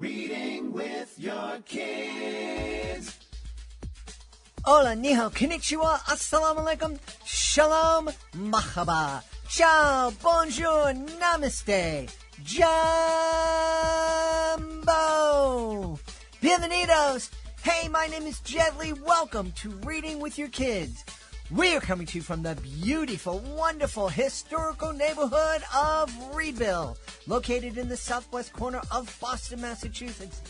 Reading with your kids. Hola, ni hao, konnichiwa, assalamu alaikum, shalom, mahaba, ciao, bonjour, namaste, jumbo, bienvenidos. Hey, my name is Jed Lee. Welcome to Reading with Your Kids. We are coming to you from the beautiful, wonderful, historical neighborhood of Reedville, located in the southwest corner of Boston, Massachusetts.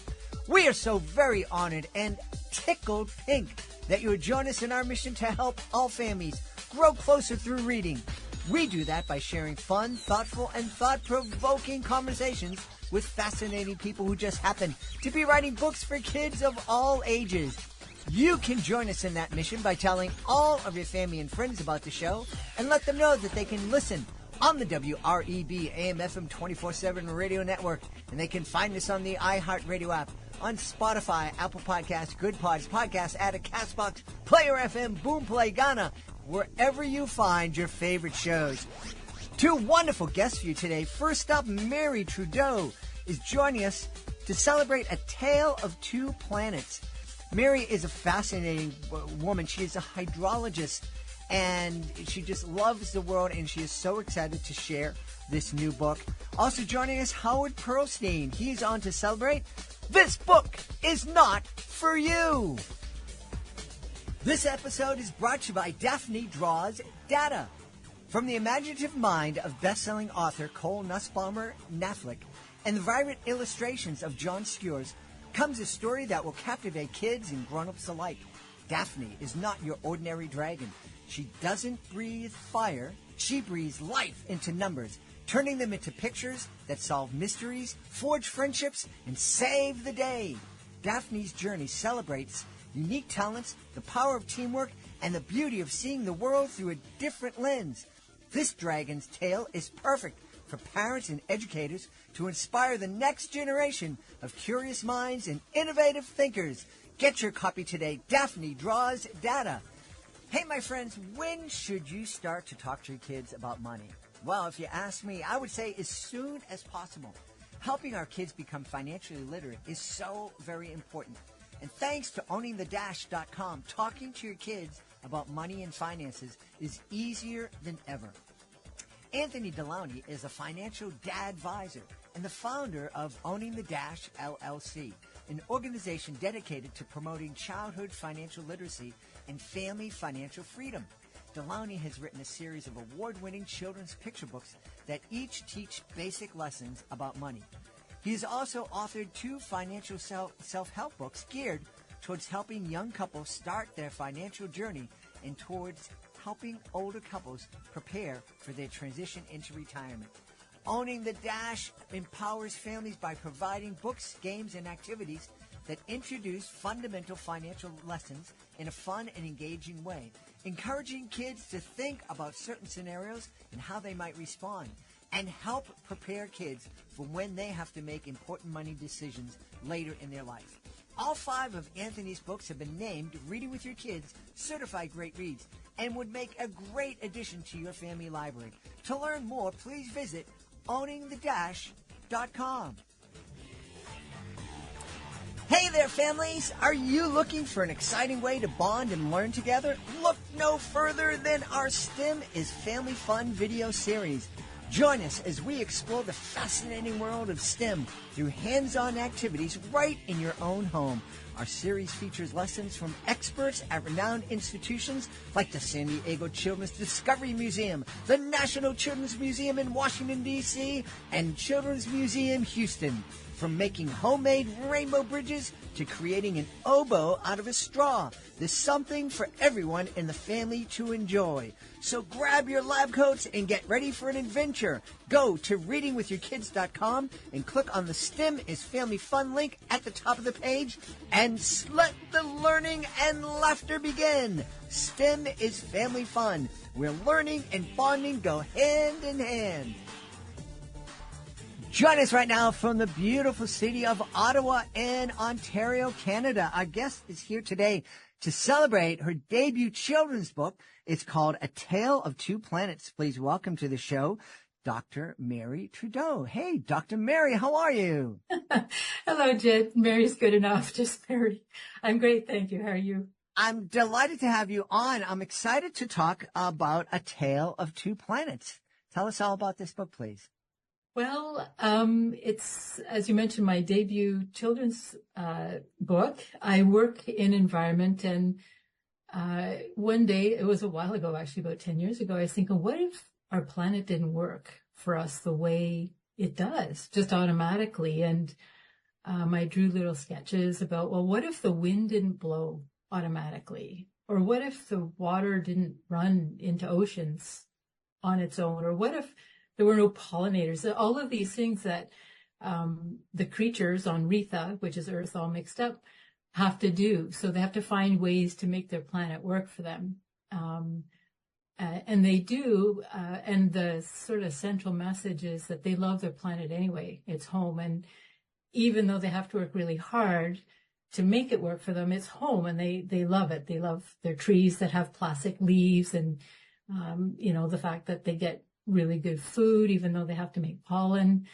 We are so very honored and tickled pink that you would join us in our mission to help all families grow closer through reading. We do that by sharing fun, thoughtful, and thought-provoking conversations with fascinating people who just happen to be writing books for kids of all ages. You can join us in that mission by telling all of your family and friends about the show and let them know that they can listen on the WREB AM/FM 24/7 radio network, and they can find us on the iHeartRadio app, on Spotify, Apple Podcasts, Good Pods, Podcast Addict, Castbox, Player FM, Boomplay, Ghana, wherever you find your favorite shows. Two wonderful guests for you today. First up, Mary Trudeau is joining us to celebrate A Tale of Two Planets. Mary is a fascinating woman. She is a hydrologist, and she just loves the world, and she is so excited to share this new book. Also joining us, Howard Pearlstein. He's on to celebrate This Book Is Not For You. This episode is brought to you by Daphne Draws Data. From the imaginative mind of best-selling author Cole Nussbaumer-Knaflic and the vibrant illustrations of John Skewers comes a story that will captivate kids and grown-ups alike. Daphne is not your ordinary dragon. She doesn't breathe fire. She breathes life into numbers, turning them into pictures that solve mysteries, forge friendships, and save the day. Daphne's journey celebrates unique talents, the power of teamwork, and the beauty of seeing the world through a different lens. This dragon's tale is perfect for parents and educators to inspire the next generation of curious minds and innovative thinkers. Get your copy today. Daphne Draws Data. Hey, my friends, when should you start to talk to your kids about money? Well, if you ask me, I would say as soon as possible. Helping our kids become financially literate is so very important. And thanks to owningthedash.com, talking to your kids about money and finances is easier than ever. Anthony Delaunay is a financial dad advisor and the founder of Owning the Dash, LLC, an organization dedicated to promoting childhood financial literacy and family financial freedom. Delaunay has written a series of award-winning children's picture books that each teach basic lessons about money. He has also authored 2 financial self-help books geared towards helping young couples start their financial journey and towards helping older couples prepare for their transition into retirement. Owning the Dash empowers families by providing books, games, and activities that introduce fundamental financial lessons in a fun and engaging way, encouraging kids to think about certain scenarios and how they might respond, and help prepare kids for when they have to make important money decisions later in their life. All 5 of Anthony's books have been named Reading with Your Kids Certified Great Reads and would make a great addition to your family library. To learn more, please visit owningthedash.com. Hey there, families! Are you looking for an exciting way to bond and learn together? Look no further than our STEM is Family Fun video series. Join us as we explore the fascinating world of STEM through hands-on activities right in your own home. Our series features lessons from experts at renowned institutions like the San Diego Children's Discovery Museum, the National Children's Museum in Washington, D.C., and Children's Museum Houston. From making homemade rainbow bridges to creating an oboe out of a straw, there's something for everyone in the family to enjoy. So grab your lab coats and get ready for an adventure. Go to readingwithyourkids.com and click on the STEM is Family Fun link at the top of the page and let the learning and laughter begin. STEM is Family Fun, where learning and bonding go hand in hand. Join us right now from the beautiful city of Ottawa in Ontario, Canada. Our guest is here today to celebrate her debut children's book. It's called A Tale of Two Planets. Please welcome to the show Dr. Mary Trudeau. Hey, Dr. Mary, how are you? Hello, Jed. Mary's good enough. Just Mary. I'm great, thank you. How are you? I'm delighted to have you on. I'm excited to talk about A Tale of Two Planets. Tell us all about this book, please. Well, it's, as you mentioned, my debut children's book. I work in environment, and one day, it was a while ago, actually about 10 years ago, I was thinking, what if our planet didn't work for us the way it does, just automatically? And I drew little sketches about, well, what if the wind didn't blow automatically? Or what if the water didn't run into oceans on its own? Or what if there were no pollinators? All of these things that the creatures on Retha, which is Earth all mixed up, have to do. So they have to find ways to make their planet work for them. And they do. And the sort of central message is that they love their planet anyway. It's home. And even though they have to work really hard to make it work for them, it's home, and they love it. They love their trees that have plastic leaves, and, the fact that they get really good food, even though they have to make pollen.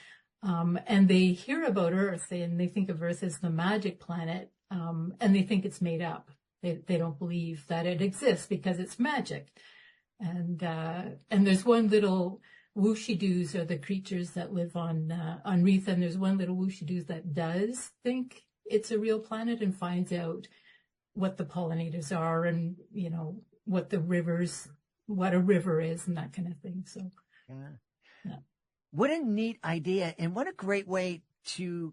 And they hear about Earth, and they think of Earth as the magic planet, and they think it's made up. They don't believe that it exists because it's magic. And there's one little whooshy-doos are the creatures that live on Retha, and there's one little whooshy-doos that does think it's a real planet and finds out what the pollinators are, and, what a river is, and that kind of thing. So, yeah. What a neat idea, and what a great way to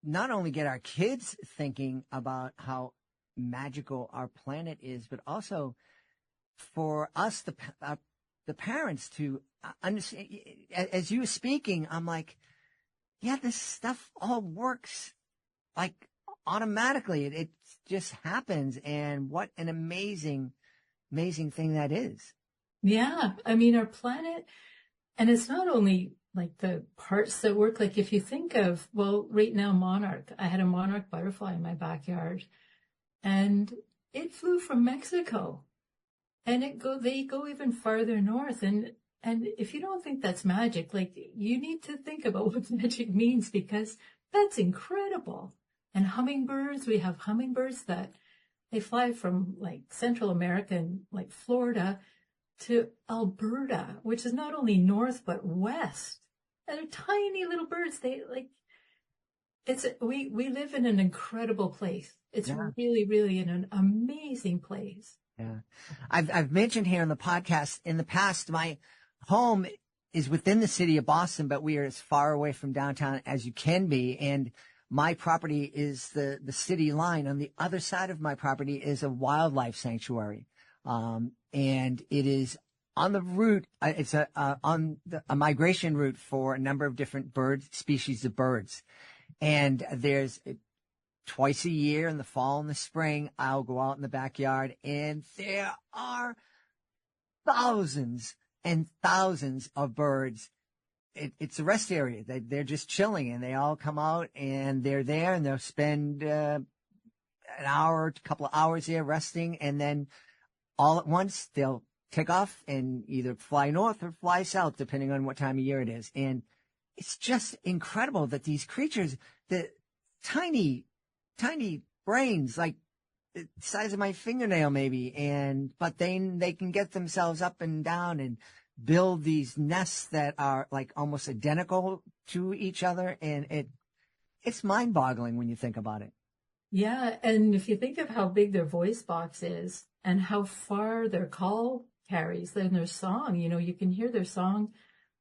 not only get our kids thinking about how magical our planet is, but also for us, the parents, to understand. As you were speaking, I'm like, yeah, this stuff all works like automatically. It just happens, and what an amazing thing that is. Yeah, I mean, our planet, and it's not only like the parts that work. Like if you think of, well, right now, monarch. I had a monarch butterfly in my backyard, and it flew from Mexico, and they go even farther north. And if you don't think that's magic, like, you need to think about what magic means, because that's incredible. And hummingbirds, we have hummingbirds that they fly from like Central America and like Florida to Alberta, which is not only north, but west. And they're tiny little birds. We live in an incredible place. It's really, really an amazing place. Yeah. I've mentioned here on the podcast in the past, my home is within the city of Boston, but we are as far away from downtown as you can be. And my property is the city line. On the other side of my property is a wildlife sanctuary. And it is on the route. It's a migration route for a number of different species of birds. And there's twice a year, in the fall and the spring, I'll go out in the backyard, and there are thousands and thousands of birds. It's a rest area. They're just chilling, and they all come out, and they're there, and they'll spend an hour, a couple of hours here resting, and then all at once they'll take off and either fly north or fly south, depending on what time of year it is. And it's just incredible that these creatures, the tiny brains, like the size of my fingernail maybe, but then they can get themselves up and down and build these nests that are like almost identical to each other. And it's mind-boggling when you think about it. Yeah, and if you think of how big their voice box is and how far their call carries, then their song, you can hear their song.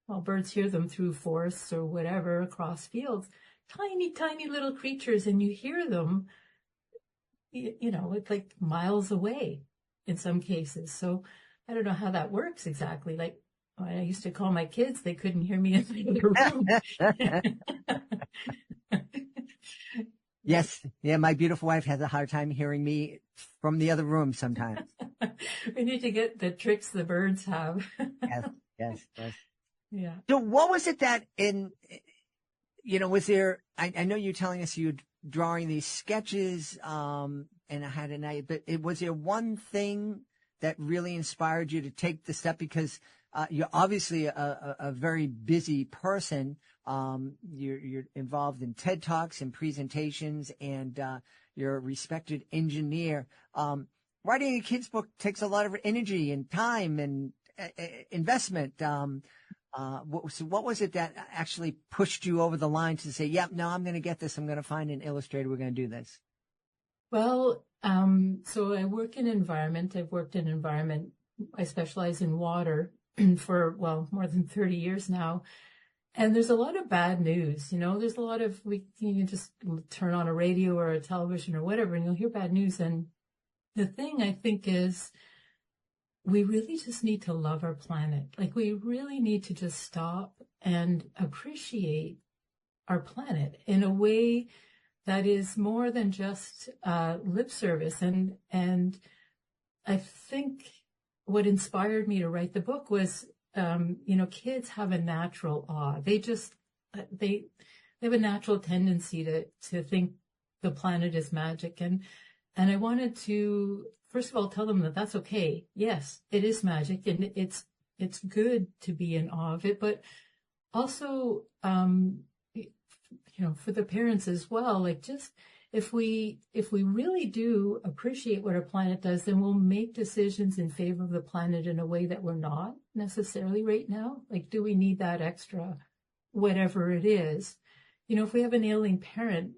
Well, birds hear them through forests or whatever, across fields. Tiny, tiny little creatures, and you hear them, it's like miles away in some cases. So I don't know how that works exactly. Like, when I used to call my kids, they couldn't hear me in the other room. Yes. Yeah, my beautiful wife has a hard time hearing me from the other room sometimes. We need to get the tricks the birds have. Yes. Yeah. So what was it that was there, I know you're telling us you're drawing these sketches, and I had an idea, but was there one thing that really inspired you to take the step? Because you're obviously a very busy person. You're involved in TED Talks and presentations, and you're a respected engineer. Writing a kid's book takes a lot of energy and time and investment. So what was it that actually pushed you over the line to say, yep, no, I'm going to get this. I'm going to find an illustrator. We're going to do this. Well, so I work in environment. I've worked in environment. I specialize in water for, well, more than 30 years now. And there's a lot of bad news, there's a lot of, you can just turn on a radio or a television or whatever, and you'll hear bad news. And the thing I think is we really just need to love our planet. Like, we really need to just stop and appreciate our planet in a way that is more than just lip service. And I think what inspired me to write the book was, kids have a natural awe. They have a natural tendency to think the planet is magic. And I wanted to, first of all, tell them that that's okay. Yes, it is magic, and it's good to be in awe of it, but also, for the parents as well, like, just if we really do appreciate what our planet does, then we'll make decisions in favor of the planet in a way that we're not necessarily right now. Like, do we need that extra, whatever it is? If we have an ailing parent,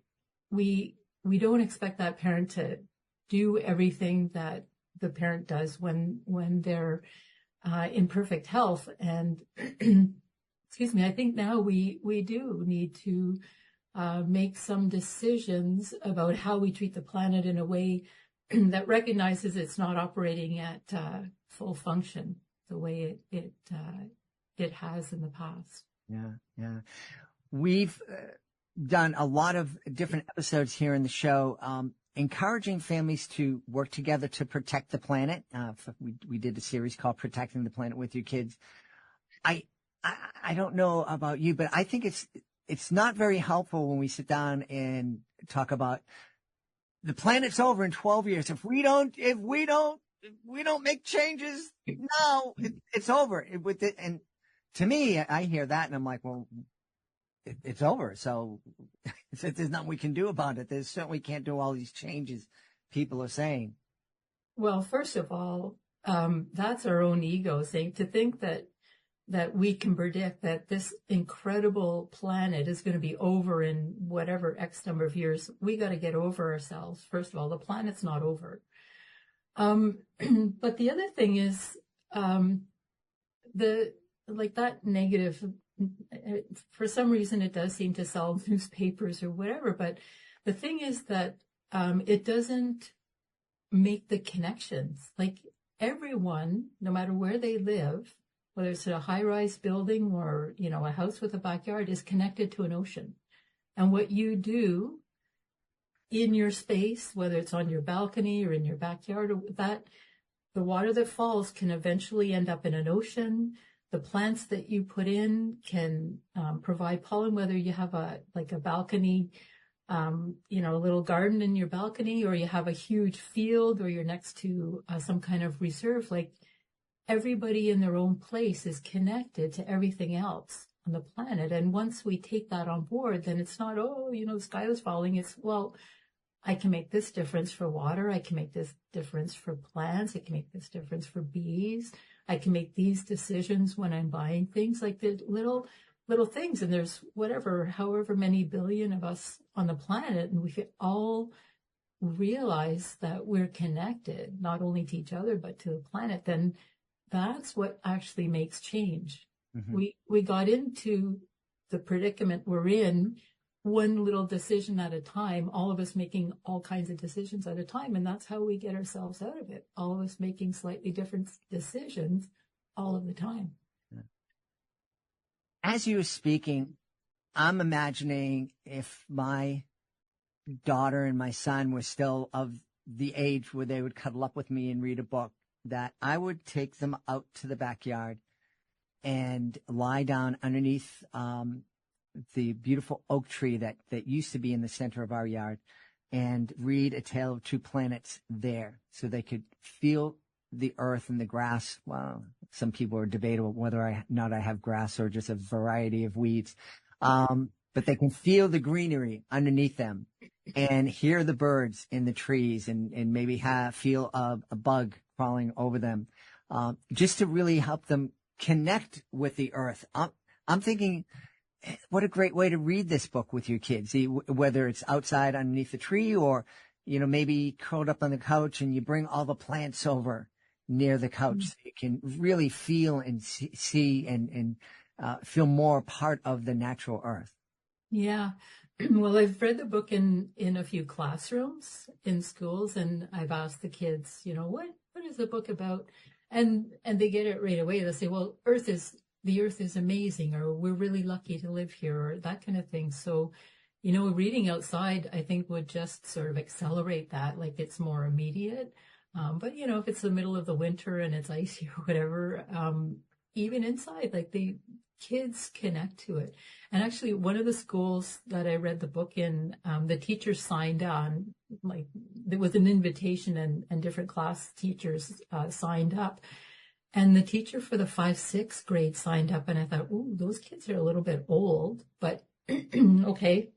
we don't expect that parent to do everything that the parent does when they're in perfect health. And excuse me, I think now we do need to make some decisions about how we treat the planet in a way that recognizes it's not operating at full function the way it has in the past. Yeah. We've done a lot of different episodes here in the show, encouraging families to work together to protect the planet. We did a series called Protecting the Planet with Your Kids. I don't know about you, but I think it's not very helpful when we sit down and talk about the planet's over in 12 years. If we don't make changes now, it's over. And to me, I hear that and I'm like, well, it's over. So there's nothing we can do about it. There's certainly can't do all these changes people are saying. Well, first of all, that's our own ego saying, to think that we can predict that this incredible planet is going to be over in whatever X number of years. We got to get over ourselves. First of all, the planet's not over. But the other thing is, that negative, for some reason it does seem to sell newspapers or whatever, but the thing is that it doesn't make the connections. Like, everyone, no matter where they live, whether it's a high-rise building or, a house with a backyard, is connected to an ocean. And what you do in your space, whether it's on your balcony or in your backyard, that the water that falls can eventually end up in an ocean. The plants that you put in can provide pollen, whether you have a balcony, a little garden in your balcony, or you have a huge field, or you're next to some kind of reserve. Like, everybody in their own place is connected to everything else on the planet. And once we take that on board, then it's not, the sky is falling. It's, well, I can make this difference for water. I can make this difference for plants. I can make this difference for bees. I can make these decisions when I'm buying things, like the little things. And there's however many billion of us on the planet, and we could all realize that we're connected, not only to each other, but to the planet. Then that's what actually makes change. Mm-hmm. We got into the predicament we're in, one little decision at a time, all of us making all kinds of decisions at a time. And that's how we get ourselves out of it. All of us making slightly different decisions all of the time. As you were speaking, I'm imagining if my daughter and my son were still of the age where they would cuddle up with me and read a book, that I would take them out to the backyard and lie down underneath the beautiful oak tree that used to be in the center of our yard, and read A Tale of Two Planets there, so they could feel the earth and the grass. Well, some people are debatable whether I have grass or just a variety of weeds. But they can feel the greenery underneath them and hear the birds in the trees and maybe feel a bug crawling over them, just to really help them connect with the earth. I'm thinking, what a great way to read this book with your kids, whether it's outside underneath the tree or, maybe curled up on the couch and you bring all the plants over near the couch so you can really feel and see and feel more part of the natural earth. Yeah. Well, I've read the book in a few classrooms in schools, and I've asked the kids, what is the book about? And they get it right away. They say, well, the earth is amazing, or we're really lucky to live here, or that kind of thing. So, reading outside, I think, would just sort of accelerate that, like it's more immediate. But, if it's the middle of the winter and it's icy or whatever, even inside, like the kids connect to it. And actually, one of the schools that I read the book in, the teachers signed on, like there was an invitation and different class teachers signed up. And the teacher for the 5-6 grade signed up, and I thought, ooh, those kids are a little bit old, but okay.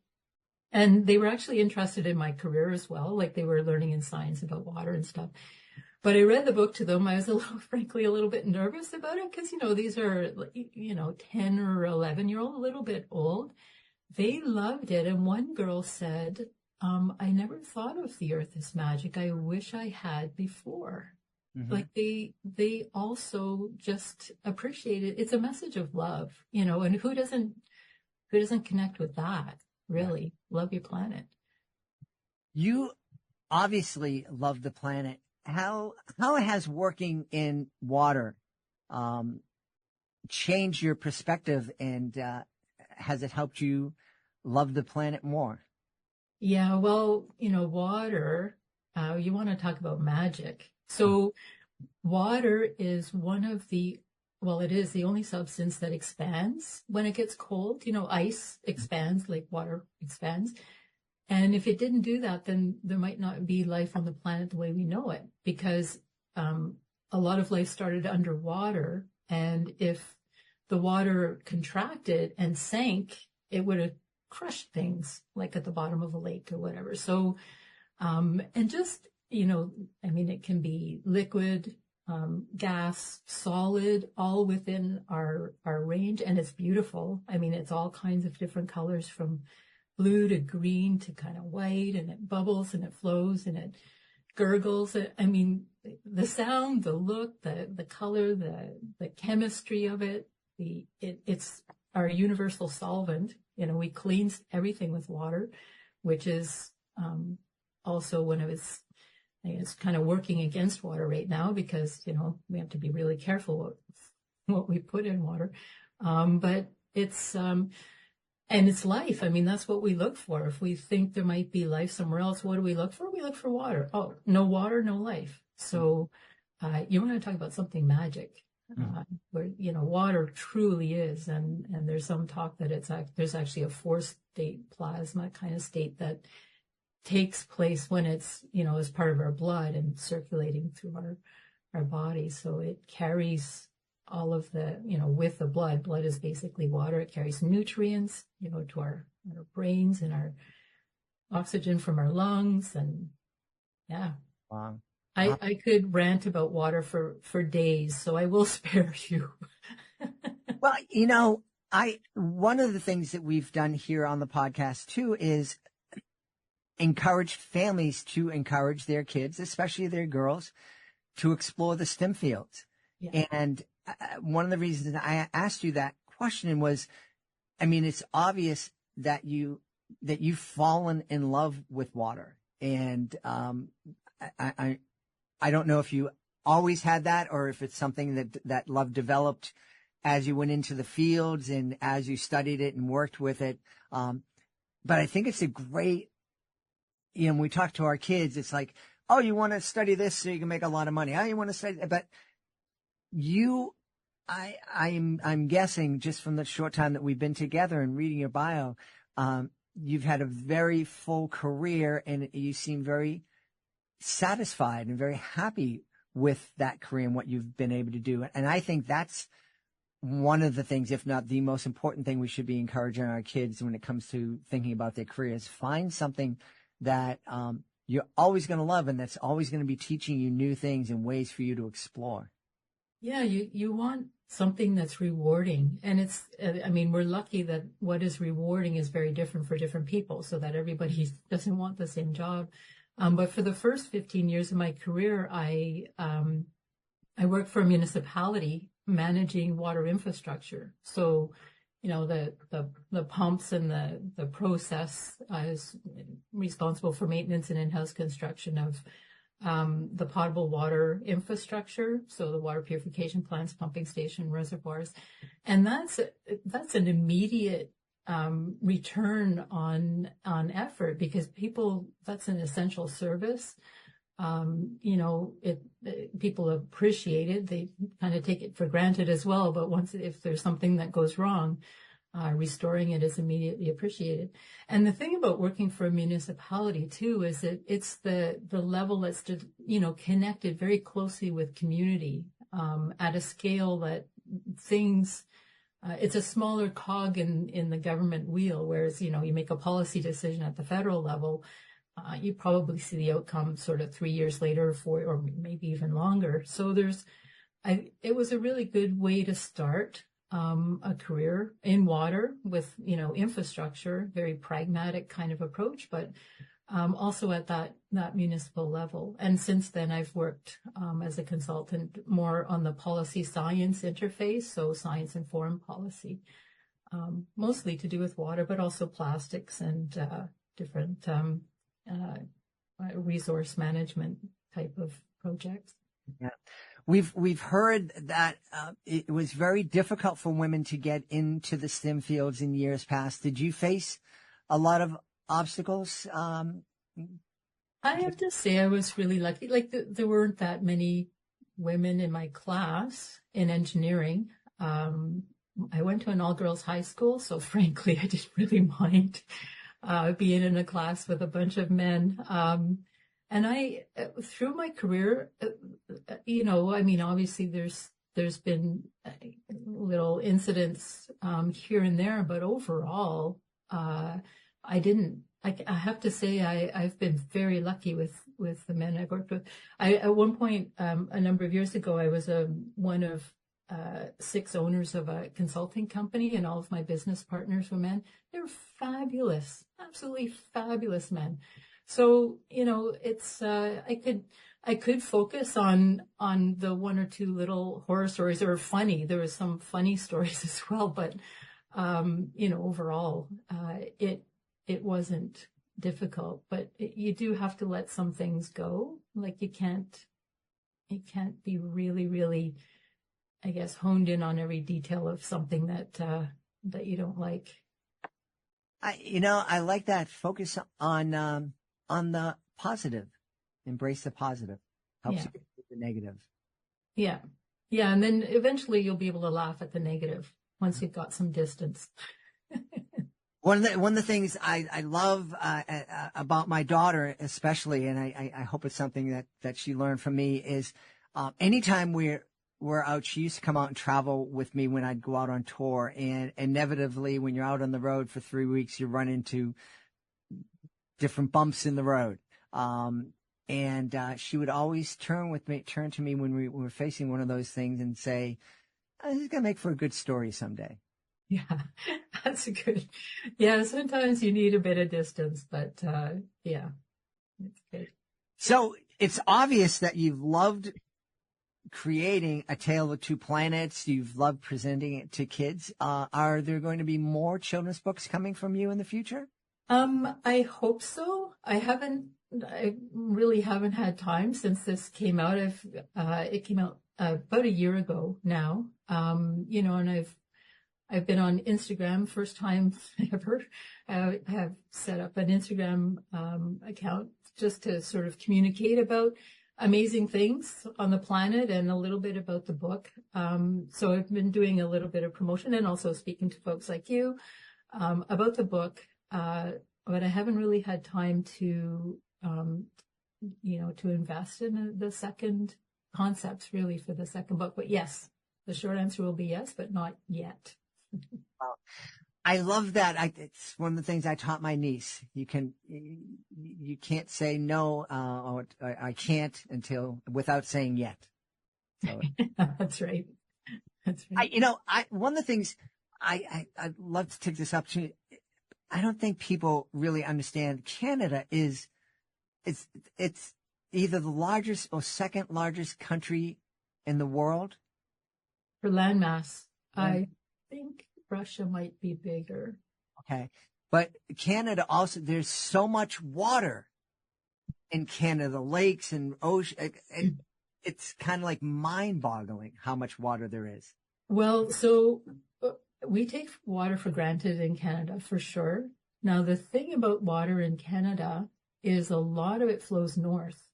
And they were actually interested in my career as well. Like they were learning in science about water and stuff. But I read the book to them. I was frankly, a little bit nervous about it because, these are, 10 or 11-year-old, a little bit old. They loved it. And one girl said, I never thought of the earth as magic. I wish I had before. Mm-hmm. Like they also just appreciate it. It's a message of love, and who doesn't connect with that, really? Yeah. Love your planet. You obviously love the planet. How has working in water changed your perspective, and has it helped you love the planet more? Yeah, well, water, you want to talk about magic. So water is it is the only substance that expands when it gets cold. Ice expands like water expands. And if it didn't do that, then there might not be life on the planet the way we know it, because a lot of life started underwater. And if the water contracted and sank, it would have crushed things like at the bottom of a lake or whatever. So, and just, it can be liquid, gas, solid, all within our range. And it's beautiful. It's all kinds of different colors from blue to green to kind of white, and it bubbles and it flows and it gurgles. The sound, the look, the color, the chemistry of it, it's our universal solvent. We clean everything with water, which is also one of it's kind of working against water right now because, we have to be really careful what we put in water. But it's, and it's life. That's what we look for. If we think there might be life somewhere else, what do we look for? We look for water. Oh, no water, no life. So you want to talk about something magic, where, water truly is. And there's some talk that there's actually a 4-state plasma kind of state that takes place when it's, as part of our blood and circulating through our body. So it carries all of the, with the blood is basically water. It carries nutrients, to our brains and our oxygen from our lungs. And yeah, wow. I could rant about water for days, so I will spare you. Well, one of the things that we've done here on the podcast too is encourage families to encourage their kids, especially their girls, to explore the STEM fields. Yeah. And one of the reasons I asked you that question was, it's obvious that you've fallen in love with water, and I don't know if you always had that or if it's something that love developed as you went into the fields and as you studied it and worked with it. But I think it's a great, when we talk to our kids, it's like, oh, you want to study this so you can make a lot of money. Oh, you want to study, but I'm guessing just from the short time that we've been together and reading your bio, you've had a very full career and you seem very satisfied and very happy with that career and what you've been able to do. And I think that's one of the things, if not the most important thing we should be encouraging our kids when it comes to thinking about their careers. Find something that you're always going to love and that's always going to be teaching you new things and ways for you to explore. Yeah, you want something that's rewarding. And we're lucky that what is rewarding is very different for different people, so that everybody doesn't want the same job. But for the first 15 years of my career, I worked for a municipality managing water infrastructure. So, the pumps and the process. I was responsible for maintenance and in-house construction of the potable water infrastructure. So the water purification plants, pumping station, reservoirs. And that's an immediate return on effort, because that's an essential service. People appreciate it. They kind of take it for granted as well. But if there's something that goes wrong, restoring it is immediately appreciated. And the thing about working for a municipality too is that it's the level that's connected very closely with community at a scale that it's a smaller cog in the government wheel. Whereas you make a policy decision at the federal level. You probably see the outcome sort of 3 years later, or maybe even longer. So it was a really good way to start a career in water with, infrastructure, very pragmatic kind of approach, but also at that municipal level. And since then, I've worked as a consultant more on the policy science interface, so science and foreign policy, mostly to do with water, but also plastics and different resource management type of projects. Yeah. We've heard that it was very difficult for women to get into the STEM fields in years past. Did you face a lot of obstacles? I have to say I was really lucky. There weren't that many women in my class in engineering. I went to an all-girls high school, so frankly, I didn't really mind being in a class with a bunch of men. And through my career, obviously there's been little incidents here and there, but overall, I have to say I've been very lucky with the men I've worked with. At one point, a number of years ago, I was one of 6 owners of a consulting company, and all of my business partners were men. They're fabulous, absolutely fabulous men. So, it's, I could focus on the 1 or 2 little horror stories that were funny. There was some funny stories as well, but, overall, it wasn't difficult, but you do have to let some things go. Like you can't be really, really, I guess, honed in on every detail of something that you don't like. I like that. Focus on the positive. Embrace the positive. Helps you get the negative. Yeah. Yeah. And then eventually you'll be able to laugh at the negative once you've got some distance. One of the things I love about my daughter especially, and I hope it's something that she learned from me, is anytime we're out, she used to come out and travel with me when I'd go out on tour. And inevitably, when you're out on the road for 3 weeks, you run into different bumps in the road. And she would always turn to me when we were facing one of those things and say, "This is going to make for a good story someday." Yeah, that's good. Yeah, sometimes you need a bit of distance, but yeah, it's good. So it's obvious that you've loved creating A Tale of Two Planets. You've loved presenting it to kids. Are there going to be more children's books coming from you in the future? I hope so. I really haven't had time since this came out. It came out about a year ago now. And I've been on Instagram, first time ever. I have set up an Instagram account just to sort of communicate about amazing things on the planet and a little bit about the book. So I've been doing a little bit of promotion and also speaking to folks like you about the book. But I haven't really had time to, to invest in the second concepts really for the second book. But yes, the short answer will be yes, but not yet. Well, I love that. It's one of the things I taught my niece. You can't say no, or I can't without saying yet. So, That's right. That's right. One of the things I'd love to take this opportunity. I don't think people really understand Canada it's either the largest or second largest country in the world. For landmass, I think Russia might be bigger. Okay. But Canada also, there's so much water in Canada, lakes and ocean. And it's kind of like mind-boggling how much water there is. Well, so we take water for granted in Canada for sure. Now, the thing about water in Canada is a lot of it flows north.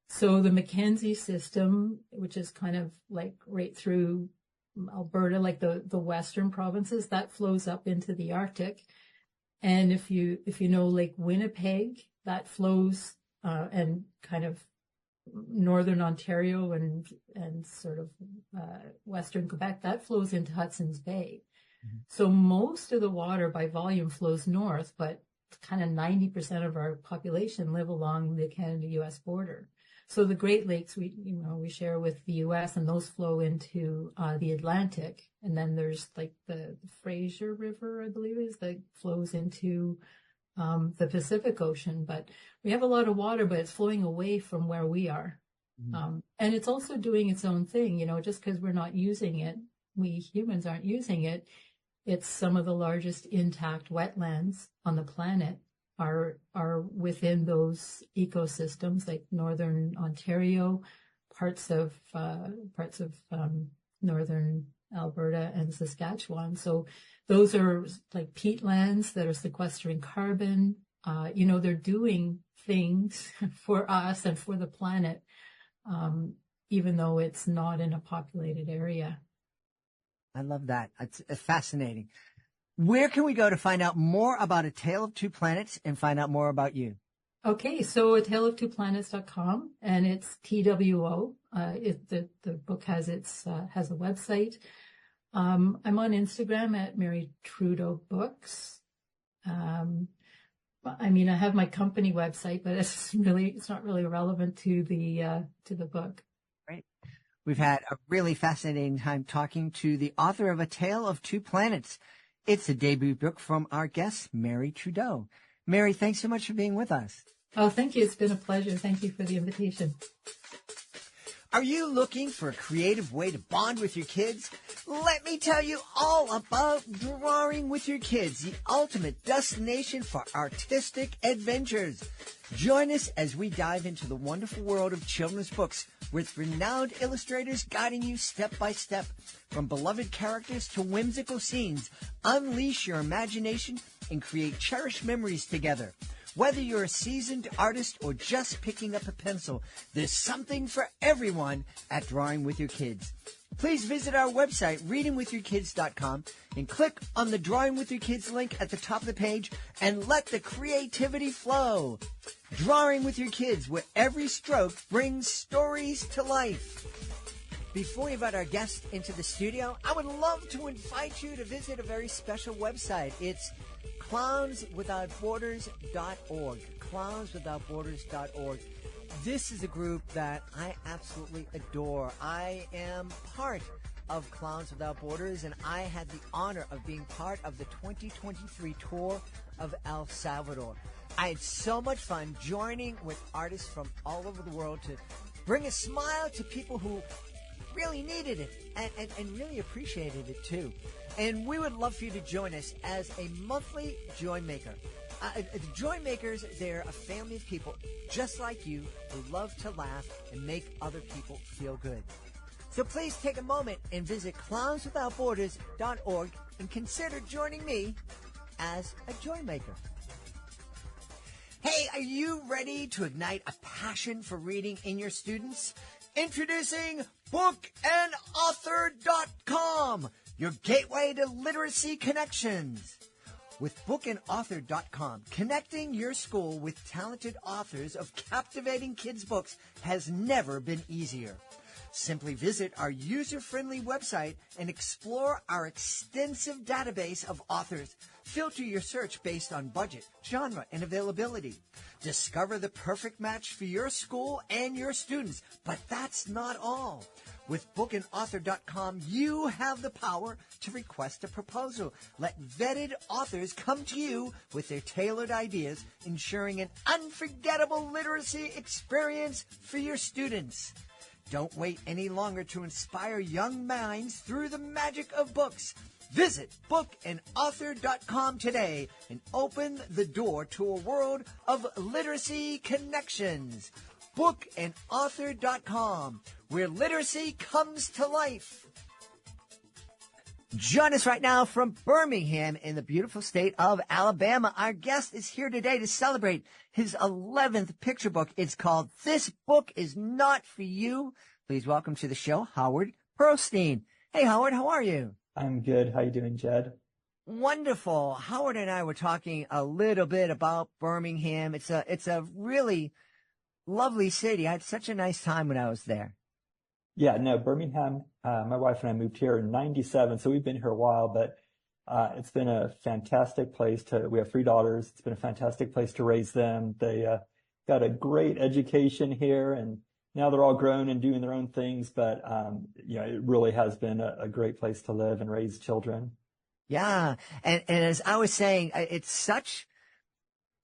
So the Mackenzie system, which is kind of like right through Alberta, like the western provinces, that flows up into the Arctic. And if you know Lake Winnipeg, that flows and kind of northern Ontario and sort of western Quebec, that flows into Hudson's Bay. Mm-hmm. So most of the water by volume flows north, but kind of 90% of our population live along the Canada-U.S. border. So the Great Lakes we share with the U.S. and those flow into the Atlantic, and then there's like the Fraser River, I believe it is, that flows into the Pacific Ocean. But we have a lot of water, but it's flowing away from where we are, and it's also doing its own thing. Just because we're not using it, we humans aren't using it. It's some of the largest intact wetlands on the planet are within those ecosystems, like northern Ontario, parts of northern Alberta and Saskatchewan. So those are like peatlands that are sequestering carbon. They're doing things for us and for the planet, even though it's not in a populated area. I love that. It's fascinating. Where can we go to find out more about A Tale of Two Planets and find out more about you? Okay, so ataleoftwoplanets.com, and it's TWO. The book has a website. I'm on Instagram at Mary Trudeau Books. I have my company website, but it's not really relevant to the book. Great. We've had a really fascinating time talking to the author of A Tale of Two Planets. It's a debut book from our guest, Mary Trudeau. Mary, thanks so much for being with us. Oh, thank you. It's been a pleasure. Thank you for the invitation. Are you looking for a creative way to bond with your kids? Let me tell you all about Drawing with Your Kids, the ultimate destination for artistic adventures. Join us as we dive into the wonderful world of children's books with renowned illustrators guiding you step by step. From beloved characters to whimsical scenes, unleash your imagination and create cherished memories together. Whether you're a seasoned artist or just picking up a pencil, there's something for everyone at Drawing with Your Kids. Please visit our website, readingwithyourkids.com, and click on the Drawing with Your Kids link at the top of the page and let the creativity flow. Drawing with Your Kids, where every stroke brings stories to life. Before we invite our guest into the studio, I would love to invite you to visit a very special website. It's clownswithoutborders.org. Clownswithoutborders.org. This is a group that I absolutely adore. I am part of Clowns Without Borders, and I had the honor of being part of the 2023 tour of El Salvador. I had so much fun joining with artists from all over the world to bring a smile to people who really needed it and really appreciated it too. And we would love for you to join us as a monthly Joy Maker. The Joy Makers, they're a family of people just like you who love to laugh and make other people feel good. So please take a moment and visit clownswithoutborders.org and consider joining me as a Joy Maker. Hey, are you ready to ignite a passion for reading in your students? Introducing bookandauthor.com, your gateway to literacy connections. With bookandauthor.com, connecting your school with talented authors of captivating kids' books has never been easier. Simply visit our user-friendly website and explore our extensive database of authors. Filter your search based on budget, genre, and availability. Discover the perfect match for your school and your students. But that's not all. With bookandauthor.com, you have the power to request a proposal. Let vetted authors come to you with their tailored ideas, ensuring an unforgettable literacy experience for your students. Don't wait any longer to inspire young minds through the magic of books. Visit bookandauthor.com today and open the door to a world of literacy connections. Bookandauthor.com, where literacy comes to life. Join us right now from Birmingham in the beautiful state of Alabama. Our guest is here today to celebrate his 11th picture book. It's called This Book Is Not For You. Please welcome to the show, Howard Pearlstein. Hey, Howard, how are you? I'm good. How you doing, Jed? Wonderful. Howard and I were talking a little bit about Birmingham. It's a really lovely city. I had such a nice time when I was there. Yeah, no, Birmingham, my wife and I moved here in 97, so we've been here a while, but it's been a fantastic place we have 3 daughters. It's been a fantastic place to raise them. They got a great education here, and now they're all grown and doing their own things, but it really has been a great place to live and raise children. Yeah, and as I was saying, it's such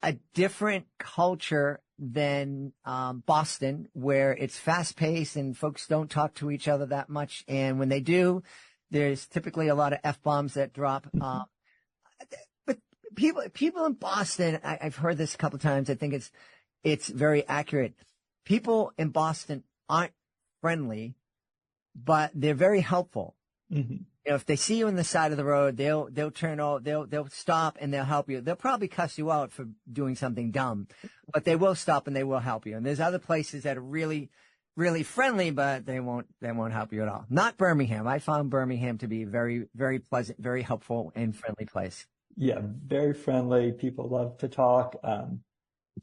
a different culture than Boston, where it's fast-paced and folks don't talk to each other that much. And when they do, there's typically a lot of F-bombs that drop. But people in Boston, I've heard this a couple of times. I think it's very accurate. People in Boston aren't friendly, but they're very helpful. Mm-hmm. If they see you on the side of the road, they'll stop and they'll help you. They'll probably cuss you out for doing something dumb, but they will stop and they will help you. And there's other places that are really, really friendly, but they won't help you at all. Not Birmingham. I found Birmingham to be a very, very pleasant, very helpful and friendly place. Yeah, very friendly. People love to talk.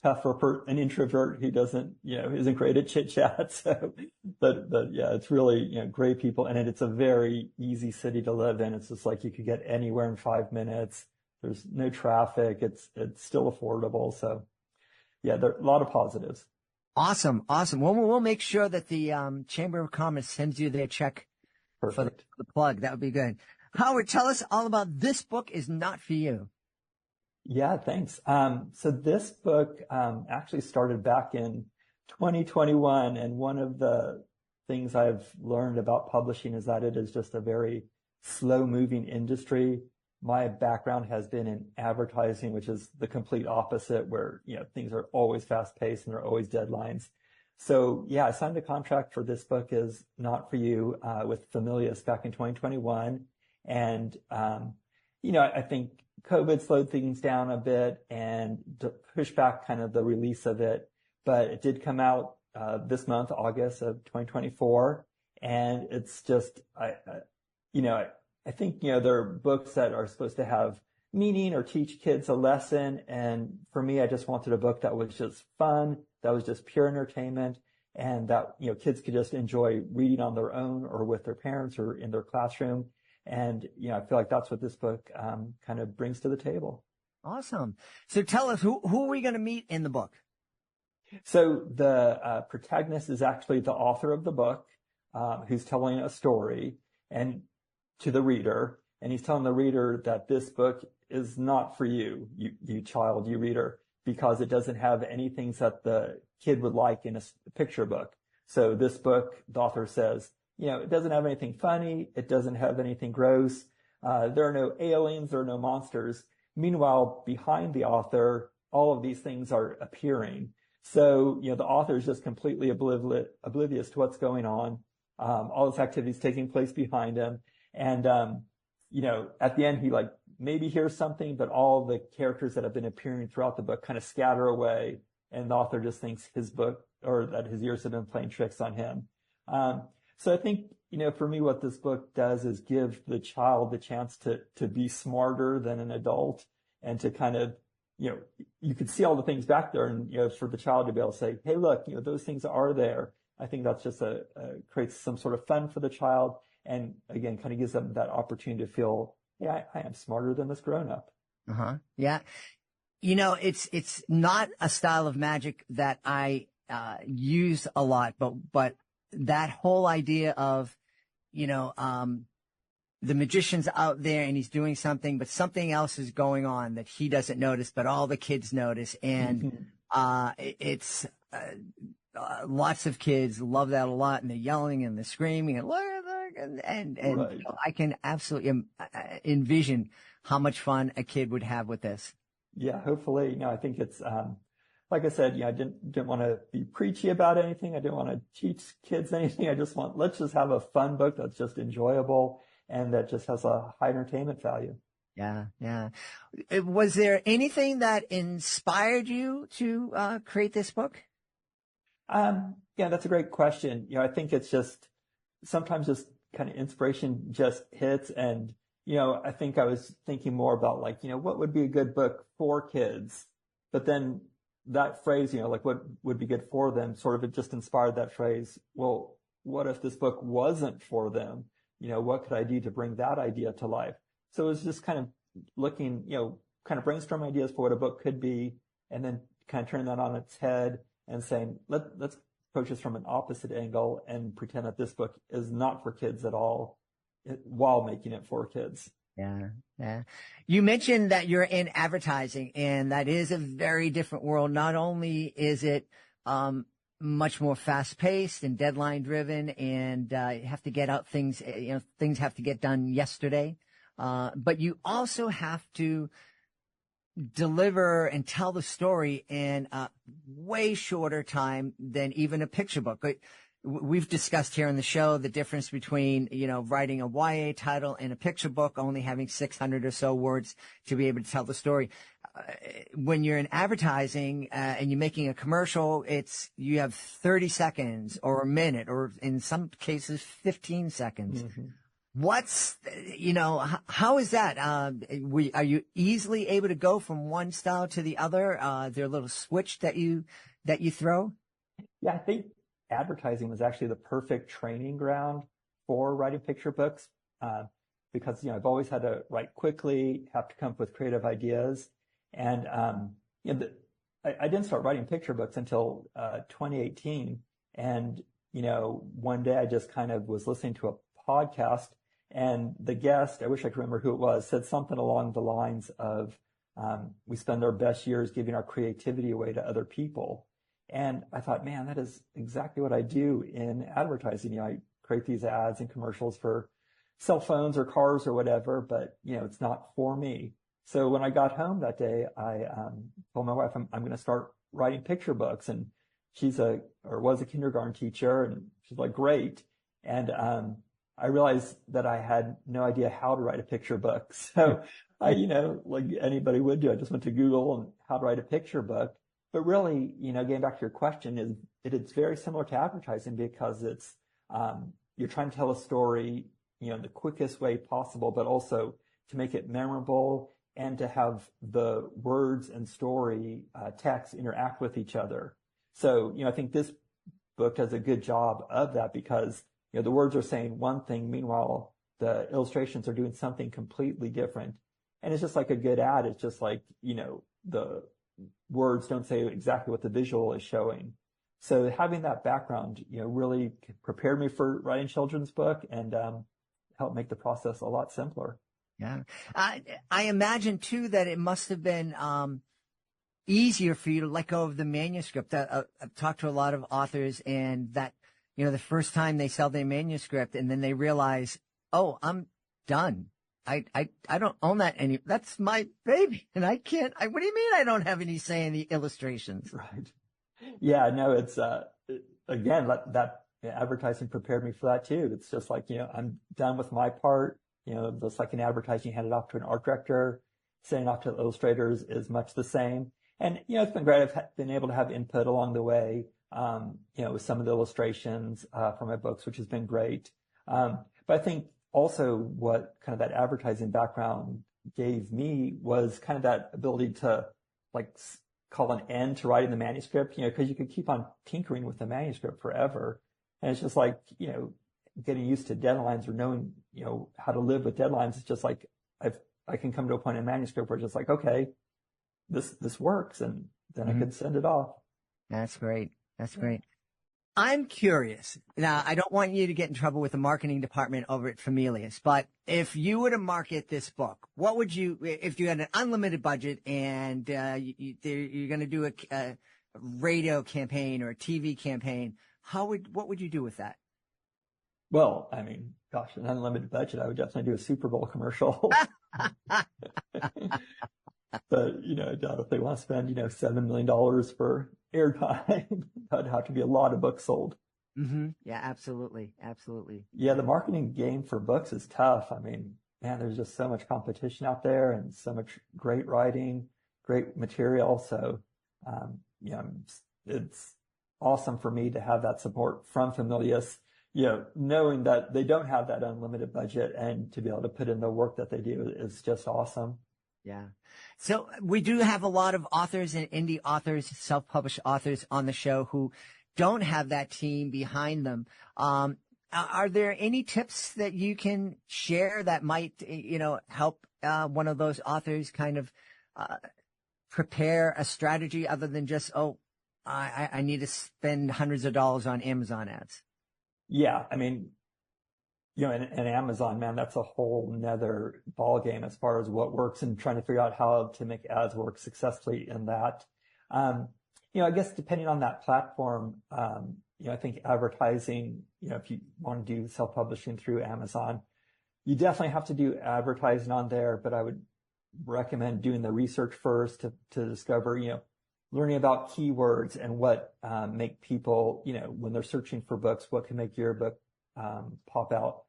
Tough for an introvert who isn't great at chit chat. So, but yeah, it's really, great people. And it's a very easy city to live in. It's just like you could get anywhere in 5 minutes. There's no traffic. It's still affordable. So yeah, there are a lot of positives. Awesome. Well, we'll make sure that the Chamber of Commerce sends you their check. Perfect. For the plug. That would be good. Howard, tell us all about This Book Is Not For You. Yeah, thanks. So this book actually started back in 2021, and one of the things I've learned about publishing is that it is just a very slow-moving industry. My background has been in advertising, which is the complete opposite, where things are always fast-paced and there are always deadlines. So yeah, I signed a contract for This Book Is Not For You with Familius back in 2021, and I think COVID slowed things down a bit and pushed back kind of the release of it, but it did come out this month, August of 2024, and it's just I think there are books that are supposed to have meaning or teach kids a lesson, and for me, I just wanted a book that was just fun, that was just pure entertainment, and that kids could just enjoy reading on their own or with their parents or in their classroom. And, I feel like that's what this book kind of brings to the table. Awesome. So tell us, who are we going to meet in the book? So the protagonist is actually the author of the book, who's telling a story and to the reader. And he's telling the reader that this book is not for you, you child, you reader, because it doesn't have any things that the kid would like in a picture book. So this book, the author says, it doesn't have anything funny. It doesn't have anything gross. There are no aliens. There are no monsters. Meanwhile, behind the author, all of these things are appearing. So, the author is just completely oblivious to what's going on. All this activity is taking place behind him. And, at the end, he maybe hears something, but all the characters that have been appearing throughout the book kind of scatter away. And the author just thinks his book, or that his ears have been playing tricks on him. So I think, for me, what this book does is give the child the chance to be smarter than an adult and to kind of, you could see all the things back there and, for the child to be able to say, hey, look, those things are there. I think that's just creates some sort of fun for the child. And again, kind of gives them that opportunity to feel, yeah, I am smarter than this grown up. Yeah. It's not a style of magic that I use a lot, but that whole idea of, the magician's out there and he's doing something, but something else is going on that he doesn't notice, but all the kids notice. And it's lots of kids love that a lot, and they're yelling and they're screaming and look, and Right. I can absolutely envision how much fun a kid would have with this. Yeah, hopefully, I think it's, like I said, I didn't want to be preachy about anything. I didn't want to teach kids anything. Let's just have a fun book that's just enjoyable and that just has a high entertainment value. Yeah. Was there anything that inspired you to create this book? Yeah, that's a great question. I think it's just sometimes just kind of inspiration just hits. And, I think I was thinking more about what would be a good book for kids? But then that phrase, what would be good for them, sort of it just inspired that phrase. Well, what if this book wasn't for them? What could I do to bring that idea to life? So it was just kind of looking, kind of brainstorm ideas for what a book could be, and then kind of turning that on its head and saying, let's approach this from an opposite angle and pretend that this book is not for kids at all while making it for kids. Yeah. You mentioned that you're in advertising, and that is a very different world. Not only is it much more fast-paced and deadline-driven, and you have to get out things, things have to get done yesterday, but you also have to deliver and tell the story in a way shorter time than even a picture book. We've discussed here on the show the difference between, writing a YA title and a picture book, only having 600 or so words to be able to tell the story. When you're in advertising and you're making a commercial, you have 30 seconds or a minute, or in some cases 15 seconds. How is that? Are you easily able to go from one style to the other? There a little switch that you throw? Yeah, I think advertising was actually the perfect training ground for writing picture books, because, I've always had to write quickly, have to come up with creative ideas. And, I didn't start writing picture books until 2018. And, one day I just kind of was listening to a podcast, and the guest, I wish I could remember who it was, said something along the lines of, we spend our best years giving our creativity away to other people. And I thought, man, that is exactly what I do in advertising. I create these ads and commercials for cell phones or cars or whatever, but, it's not for me. So when I got home that day, I told my wife, I'm going to start writing picture books. And was a kindergarten teacher, and she's like, great. And I realized that I had no idea how to write a picture book. So I, like anybody would do, I just went to Google and how to write a picture book. But really, getting back to your question, it's very similar to advertising, because it's, you're trying to tell a story, in the quickest way possible, but also to make it memorable and to have the words and story, text interact with each other. So, I think this book does a good job of that, because, the words are saying one thing, meanwhile, the illustrations are doing something completely different. And it's just like a good ad. It's just like, the words don't say exactly what the visual is showing. So having that background, really prepared me for writing a children's book, and helped make the process a lot simpler. Yeah. I imagine too that it must have been easier for you to let go of the manuscript. I've talked to a lot of authors, and that, the first time they sell their manuscript and then they realize, oh, I'm done. I don't own that that's my baby, and what do you mean I don't have any say in the illustrations? Right. Yeah, no, it's, again, that advertising prepared me for that too. It's just like, I'm done with my part. Just like in advertising, you hand it off to an art director, sending it off to the illustrators is much the same. And, it's been great. I've been able to have input along the way, with some of the illustrations, for my books, which has been great. But I think also what kind of that advertising background gave me was kind of that ability to call an end to writing the manuscript, because you could keep on tinkering with the manuscript forever. And it's just like, getting used to deadlines or knowing, how to live with deadlines. It's just like, I can come to a point in manuscript where it's just like, okay, this works. And then I could send it off. That's great. That's great. I'm curious. Now, I don't want you to get in trouble with the marketing department over at Familius, but if you were to market this book, what would you, if you had an unlimited budget and you're going to do a radio campaign or a TV campaign, what would you do with that? Well, I mean, gosh, an unlimited budget, I would definitely do a Super Bowl commercial. But, I doubt if they want to spend, $7 million for airtime. That'd have to be a lot of books sold. Mm-hmm. Yeah, absolutely. Absolutely. Yeah, the marketing game for books is tough. I mean, man, there's just so much competition out there and so much great writing, great material. So, it's awesome for me to have that support from Familius, knowing that they don't have that unlimited budget and to be able to put in the work that they do is just awesome. Yeah. So we do have a lot of authors and indie authors, self-published authors on the show who don't have that team behind them. Are there any tips that you can share that might, help one of those authors kind of prepare a strategy other than just, I need to spend hundreds of dollars on Amazon ads? Yeah. I mean, and Amazon, man, that's a whole nother ball game as far as what works and trying to figure out how to make ads work successfully in that. I guess depending on that platform, I think advertising, if you want to do self-publishing through Amazon, you definitely have to do advertising on there, but I would recommend doing the research first to discover, learning about keywords and what make people, when they're searching for books, what can make your book pop out.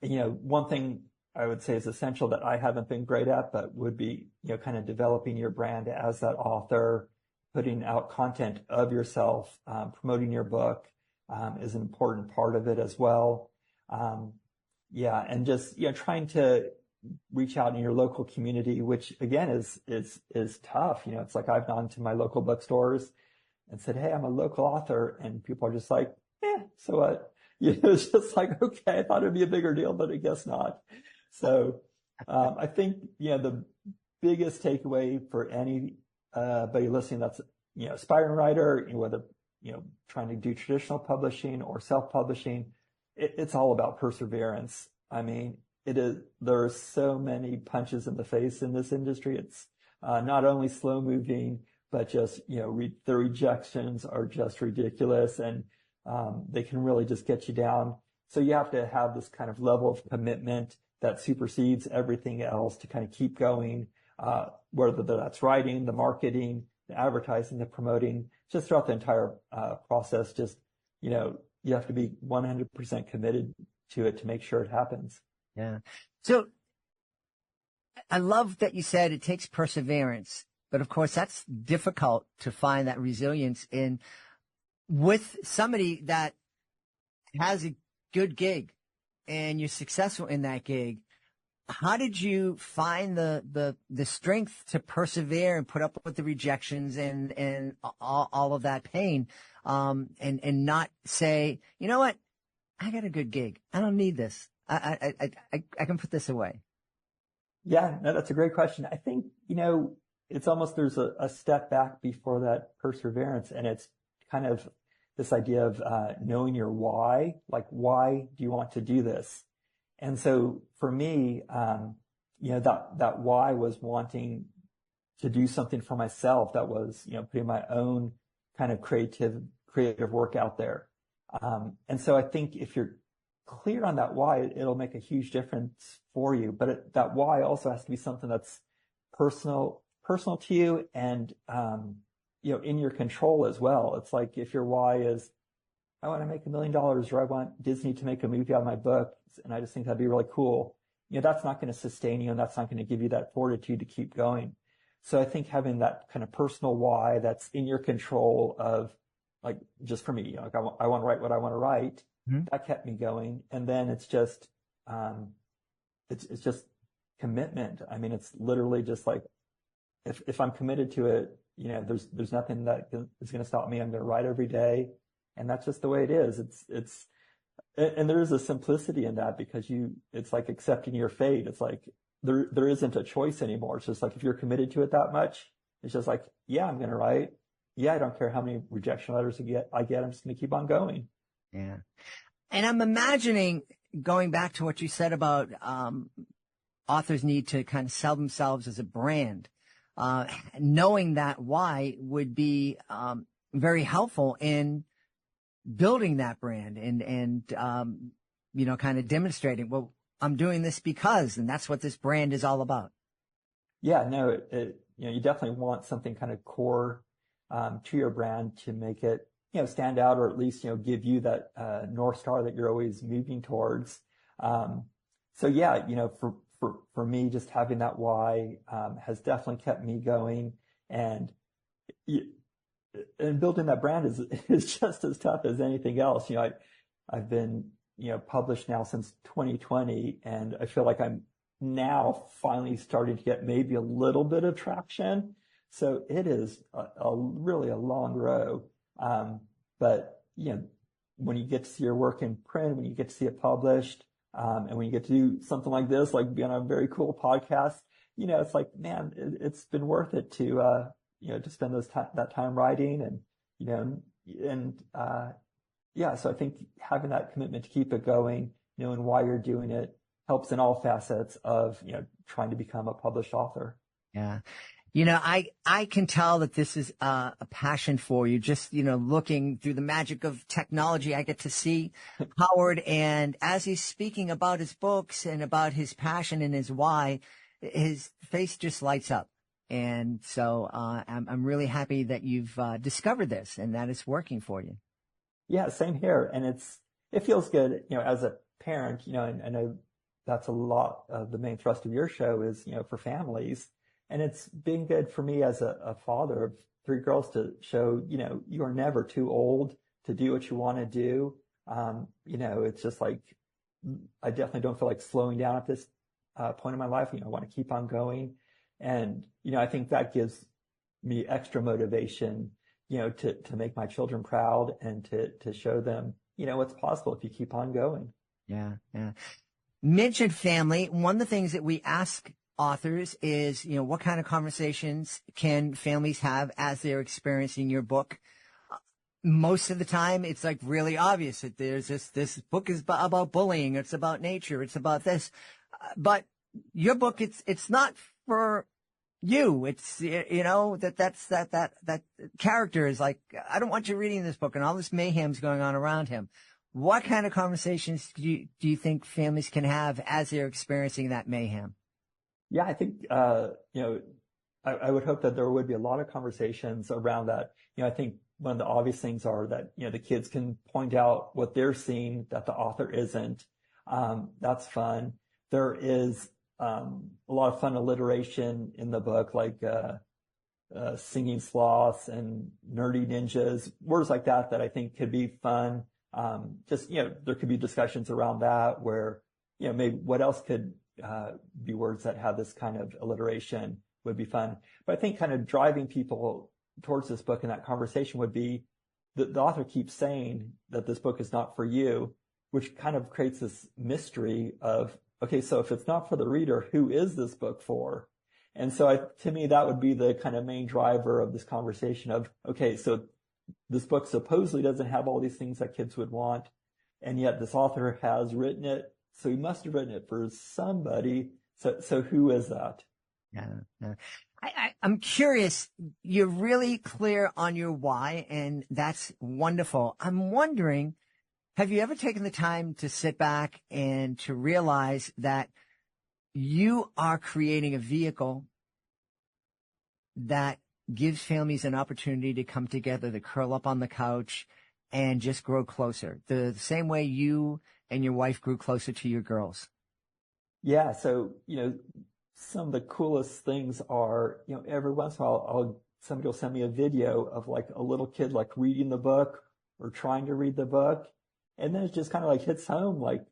And, one thing I would say is essential that I haven't been great at, but would be, kind of developing your brand as that author, putting out content of yourself, promoting your book is an important part of it as well. And just, trying to reach out in your local community, which again is tough. It's like I've gone to my local bookstores and said, hey, I'm a local author. And people are just like, so what? It's just like, okay, I thought it'd be a bigger deal, but I guess not. So, I think, the biggest takeaway for anybody listening that's, aspiring writer, whether, trying to do traditional publishing or self-publishing, it's all about perseverance. I mean, there are so many punches in the face in this industry. It's, not only slow moving, but just, the rejections are just ridiculous and, they can really just get you down. So you have to have this kind of level of commitment that supersedes everything else to kind of keep going, whether that's writing, the marketing, the advertising, the promoting, just throughout the entire process. Just, you have to be 100% committed to it to make sure it happens. Yeah. So I love that you said it takes perseverance, but of course that's difficult to find that resilience in with somebody that has a good gig and you're successful in that gig. How did you find the strength to persevere and put up with the rejections and all of that pain, and not say, you know what, I got a good gig, I don't need this, I can put this away? Yeah, no, that's a great question. I think, it's almost, there's a step back before that perseverance, and it's kind of this idea of knowing your why, like why do you want to do this? And so for me, that why was wanting to do something for myself that was, putting my own kind of creative work out there. And so I think if you're clear on that why, it'll make a huge difference for you. But that why also has to be something that's personal to you and, in your control as well. It's like if your why is, I want to make $1 million, or I want Disney to make a movie out of my book, and I just think that'd be really cool. That's not going to sustain you, and that's not going to give you that fortitude to keep going. So I think having that kind of personal why that's in your control of, like, just for me, like I want to write what I want to write. Mm-hmm. That kept me going. And then it's just, it's just commitment. I mean, it's literally just like, if I'm committed to it, there's nothing that is going to stop me. I'm going to write every day. And that's just the way it is. And there is a simplicity in that because it's like accepting your fate. It's like there isn't a choice anymore. It's just like if you're committed to it that much, it's just like, yeah, I'm going to write. Yeah, I don't care how many rejection letters I get. I'm just going to keep on going. Yeah. And I'm imagining, going back to what you said about authors need to kind of sell themselves as a brand, knowing that why would be very helpful in building that brand and kind of demonstrating, well, I'm doing this because, and that's what this brand is all about. Yeah, no, you definitely want something kind of core to your brand to make it, stand out, or at least, give you that North Star that you're always moving towards. So yeah, for me, just having that why has definitely kept me going, and building that brand is just as tough as anything else. I've been, published now since 2020, and I feel like I'm now finally starting to get maybe a little bit of traction. So it is really a long road. But, when you get to see your work in print, when you get to see it published, and when you get to do something like this, like be on a very cool podcast, it's like, man, it's been worth it to spend that time writing yeah. So I think having that commitment to keep it going, and why you're doing it helps in all facets of, trying to become a published author. Yeah. I can tell that this is a passion for you. Just, looking through the magic of technology, I get to see Howard, and as he's speaking about his books and about his passion and his why, his face just lights up. And so I'm really happy that you've discovered this and that it's working for you. Yeah, same here. And it feels good, as a parent, and I know that's a lot of the main thrust of your show is, for families. And it's been good for me as a father of 3 girls to show, you are never too old to do what you want to do. It's just like, I definitely don't feel like slowing down at this point in my life. I want to keep on going. And, I think that gives me extra motivation, to make my children proud and to show them, what's possible if you keep on going. Yeah. Yeah. Mentioned family. One of the things that we ask authors is, what kind of conversations can families have as they're experiencing your book? Most of the time, it's like really obvious that there's this book is about bullying. It's about nature. It's about this. But your book, it's not for you. It's, that character is like, I don't want you reading this book, and all this mayhem's going on around him. What kind of conversations do you think families can have as they're experiencing that mayhem? Yeah, I think, I would hope that there would be a lot of conversations around that. I think one of the obvious things are that, the kids can point out what they're seeing that the author isn't. That's fun. There is a lot of fun alliteration in the book, like singing sloths and nerdy ninjas, words like that I think could be fun. There could be discussions around that where, maybe what else could be words that have this kind of alliteration would be fun. But I think kind of driving people towards this book in that conversation would be the author keeps saying that this book is not for you, which kind of creates this mystery of, okay, so if it's not for the reader, who is this book for? And so to me, that would be the kind of main driver of this conversation of, okay, so this book supposedly doesn't have all these things that kids would want, and yet this author has written it. So he must have written it for somebody. So who is that? Yeah. I'm curious. You're really clear on your why, and that's wonderful. I'm wondering, have you ever taken the time to sit back and to realize that you are creating a vehicle that gives families an opportunity to come together, to curl up on the couch and just grow closer, the same way you and your wife grew closer to your girls? Yeah. So, some of the coolest things are, every once in a while, somebody will send me a video of like a little kid, like reading the book or trying to read the book. And then it just kind of like hits home, like,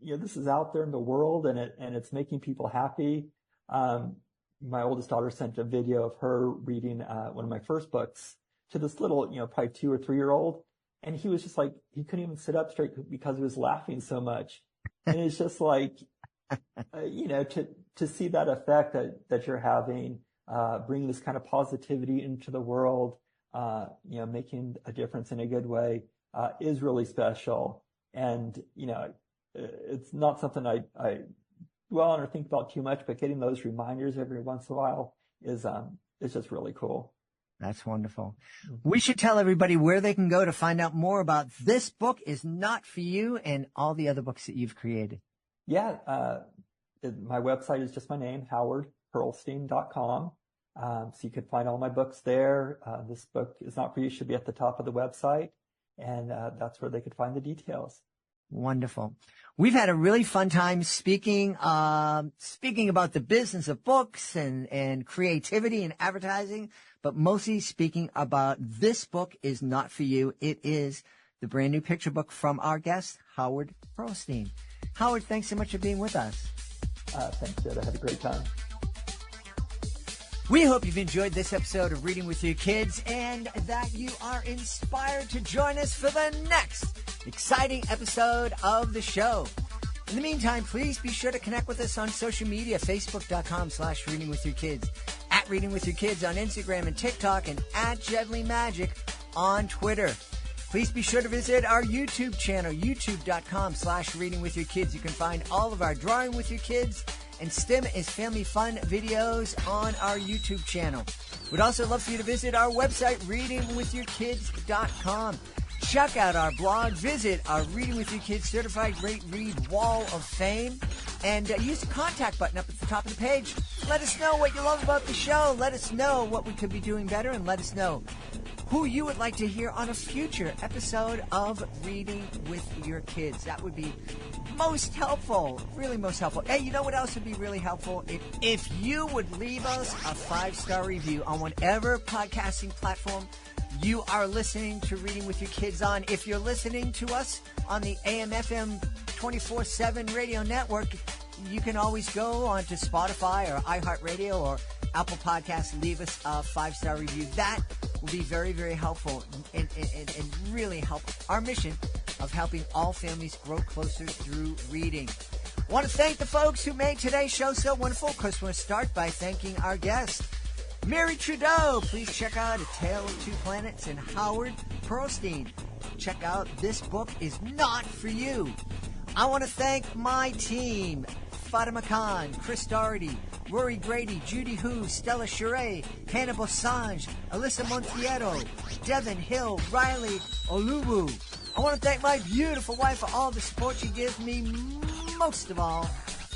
this is out there in the world and it's making people happy. My oldest daughter sent a video of her reading, one of my first books to this little, probably 2 or 3 year old. And he was just like, he couldn't even sit up straight because he was laughing so much. And it's just like, to see that effect that you're having, bringing this kind of positivity into the world, making a difference in a good way, is really special. And, it's not something I dwell on or think about too much, but getting those reminders every once in a while is just really cool. That's wonderful. We should tell everybody where they can go to find out more about This Book Is Not For You and all the other books that you've created. Yeah. My website is just my name, howardpearlstein.com. So you can find all my books there. This Book Is Not For You should be at the top of the website. And that's where they could find the details. Wonderful. We've had a really fun time speaking about the business of books and creativity and advertising, but mostly speaking about This Book Is Not For You. It is the brand new picture book from our guest, Howard Pearlstein. Howard, thanks so much for being with us. Thanks, Jed. I had a great time. We hope you've enjoyed this episode of Reading with Your Kids and that you are inspired to join us for the next exciting episode of the show. In the meantime, please be sure to connect with us on social media, facebook.com/readingwithyourkids, at Reading With Your Kids on Instagram and TikTok, and at JedleyMagic on Twitter. Please be sure to visit our YouTube channel, youtube.com/readingwithyourkids. You can find all of our Drawing With Your Kids and STEM is Family Fun videos on our YouTube channel. We'd also love for you to visit our website, readingwithyourkids.com. Check out our blog, visit our Reading With Your Kids Certified Great Read Wall of Fame, and use the contact button up at the top of the page. Let us know what you love about the show. Let us know what we could be doing better, and let us know who you would like to hear on a future episode of Reading With Your Kids. That would be most helpful, really most helpful. Hey, you know what else would be really helpful? If you would leave us a 5-star review on whatever podcasting platform you are listening to Reading With Your Kids on. If you're listening to us on the AM/FM 24/7 radio network, you can always go onto Spotify or iHeartRadio or Apple Podcasts and leave us a 5-star review. That will be very, very helpful and really help our mission of helping all families grow closer through reading. I want to thank the folks who made today's show so wonderful. Of course, we're going to start by thanking our guest, Mary Trudeau. Please check out A Tale of Two Planets, and Howard Pearlstein. Check out This Book Is Not For You. I want to thank my team, Fatima Khan, Chris Doherty, Rory Grady, Judy Hu, Stella Sheree, Hannah Bosange, Alyssa Montiero, Devin Hill, Riley Oluwu. I want to thank my beautiful wife for all the support she gives me. Most of all,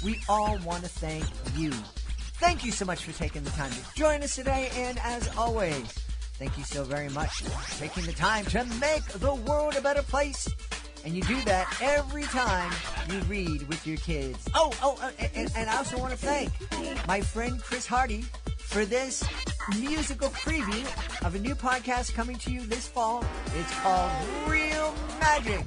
we all want to thank you. Thank you so much for taking the time to join us today, and as always, thank you so very much for taking the time to make the world a better place. And you do that every time you read with your kids. And I also want to thank my friend Chris Hardy for this musical preview of a new podcast coming to you this fall. It's called Real Magic.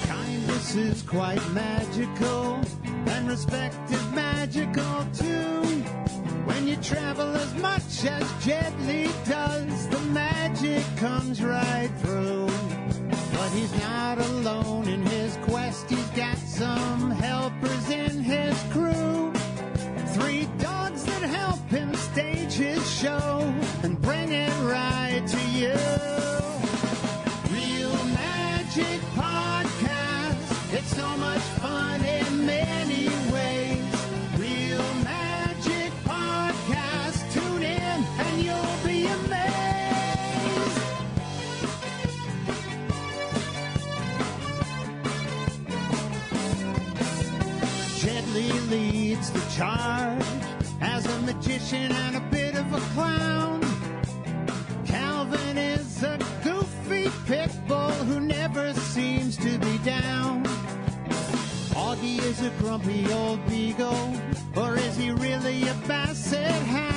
Kindness is quite magical, and respect is magical too. When you travel as much as Jedley does, the magic comes right through. But he's not alone in his quest, he's got some helpers in his crew. 3 dogs that help him stage his show and bring it right to you. Real Magic Podcast, it's so much fun in many ways. Real Magic Podcast, tune in and you'll be amazed. Jedley leads the charge as a magician and a bit of a clown. Calvin is a goofy pit bull who never seems to be down. Augie is a grumpy old beagle, or is he really a basset hound?